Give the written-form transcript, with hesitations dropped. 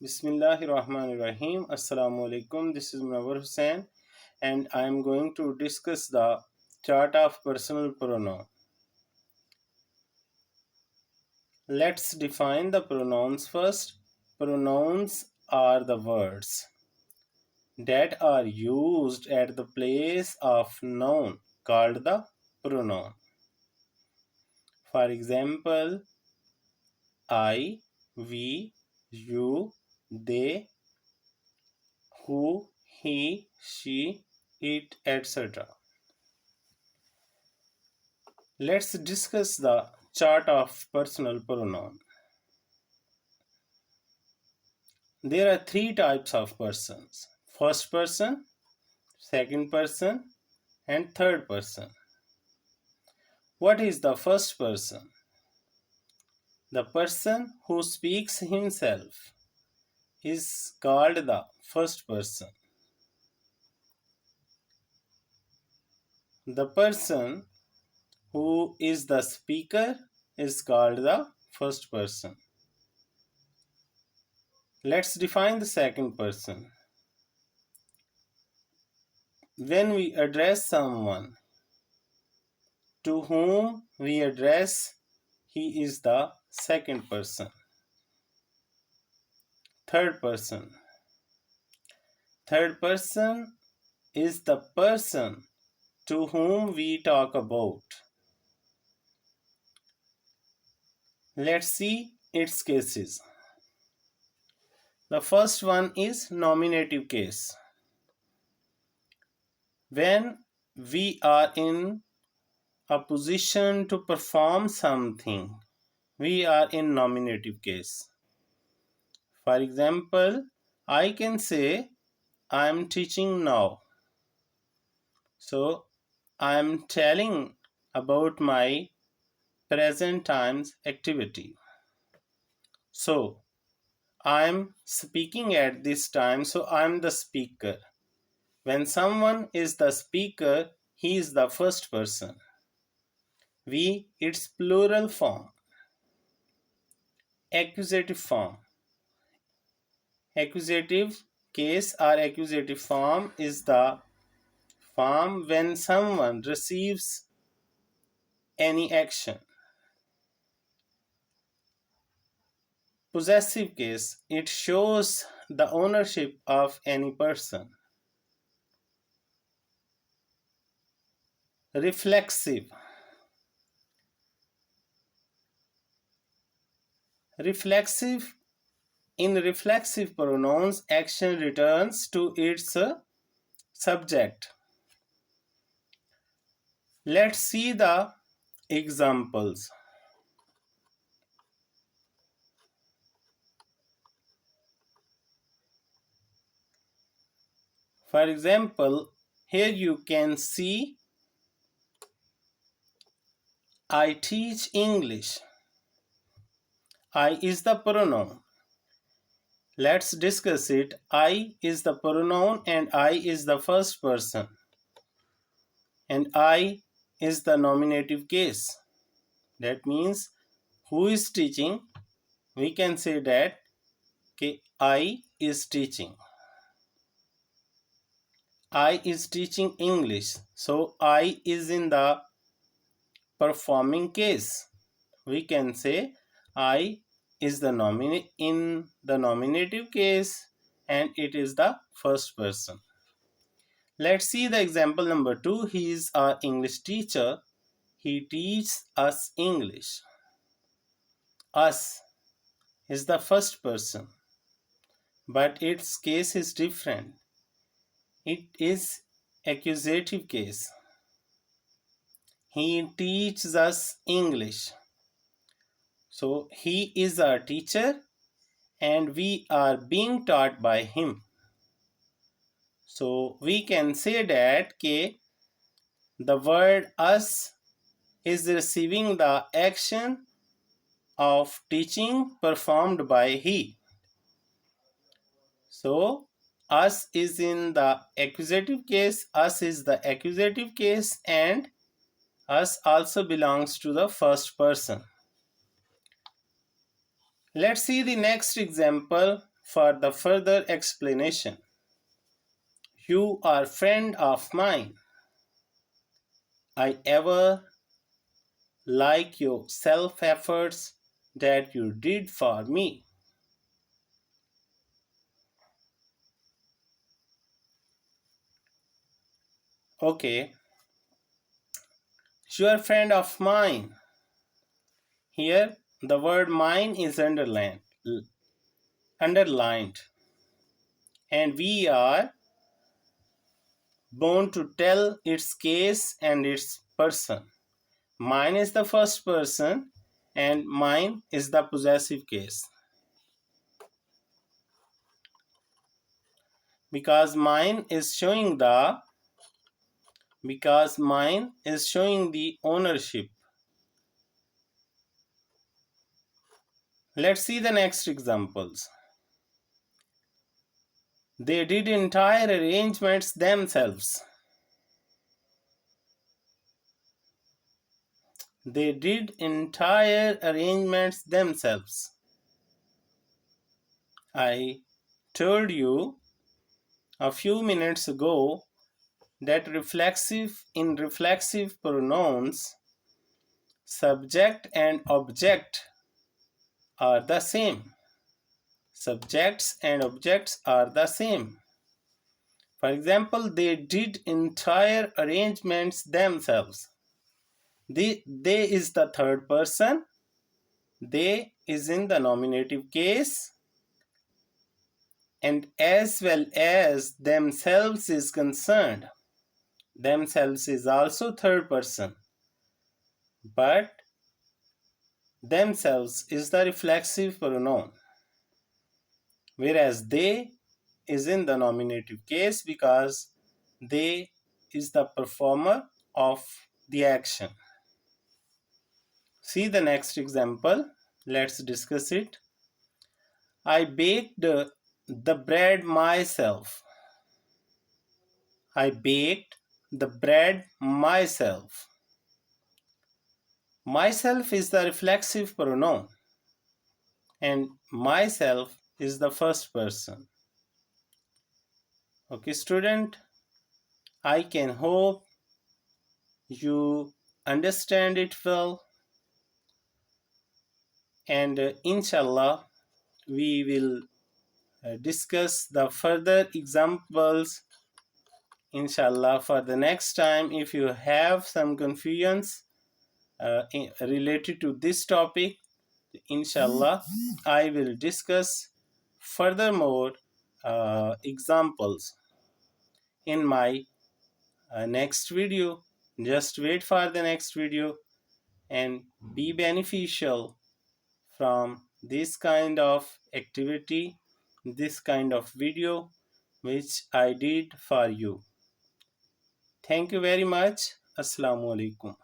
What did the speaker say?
Bismillahirrahmanirrahim. Assalamu alaikum. This is Munawar Hussain and I am going to discuss the chart of personal pronoun. Let's define the pronouns first. Pronouns are the words that are used at the place of noun called the pronoun. For example, I, we, you, they, who, he, she, it, etc. Let's discuss the chart of personal pronoun. There are three types of persons: first person, second person, and third person. What is the first person? The person who speaks himself is called the first person. The person who is the speaker is called the first person. Let's define the second person. When we address someone to whom we address, he is the second person. Third person. Third person is the person to whom we talk about. Let's see its cases. The first one is nominative case. When we are in a position to perform something, we are in nominative case. For example, I can say I am teaching now. So I am telling about my present times activity. So I am speaking at this time, so I am the speaker. When someone is the speaker, he is the first person. We, its plural form. Accusative form. Accusative case or accusative form is the form when someone receives any action. Possessive case, it shows the ownership of any person. Reflexive. Reflexive. In reflexive pronouns, action returns to its subject. Let's see the examples. For example, here you can see I teach English. I is the pronoun. Let's discuss it. I is the pronoun and I is the first person. And I is the nominative case. That means who is teaching? We can say that I is teaching. I is teaching English. So I is in the performing case. We can say I is the in the nominative case and it is the first person. Let's see the example number 2. He is our English teacher. He teaches us English. Us is the first person, but its case is different. It is accusative case. He teaches us English. So he is our teacher and we are being taught by him. So we can say that the word us is receiving the action of teaching performed by he. So us is in the accusative case, us is the accusative case and us also belongs to the first person. Let's see the next example. for the further explanation. You are friend of mine. I ever like your self efforts that you did for me. Okay, you are friend of mine. Here, the word mine is underlined, and we are bound to tell its case and its person. Mine is the first person, and mine is the possessive case. Because mine is showing the ownership. Let's see the next examples. They did entire arrangements themselves. They did entire arrangements themselves. I told you a few minutes ago that in reflexive pronouns, subject and object are the same. Subjects and objects are the same. For example, they did entire arrangements themselves. They is the third person. They is in the nominative case, and as well as themselves is concerned. Themselves is also third person, but themselves is the reflexive pronoun, whereas they is in the nominative case because they is the performer of the action. See the next example. Let's discuss it. I baked the bread myself. I baked the bread myself. Myself is the reflexive pronoun, and myself is the first person. Okay, student, I can hope you understand it well, and inshallah we will discuss the further examples inshallah for the next time. If you have some confusions related to this topic, inshallah I will discuss furthermore examples in my next video. Just wait for the next video and be beneficial from this kind of activity, this kind of video which I did for you. Thank you very much. Assalamu alaikum.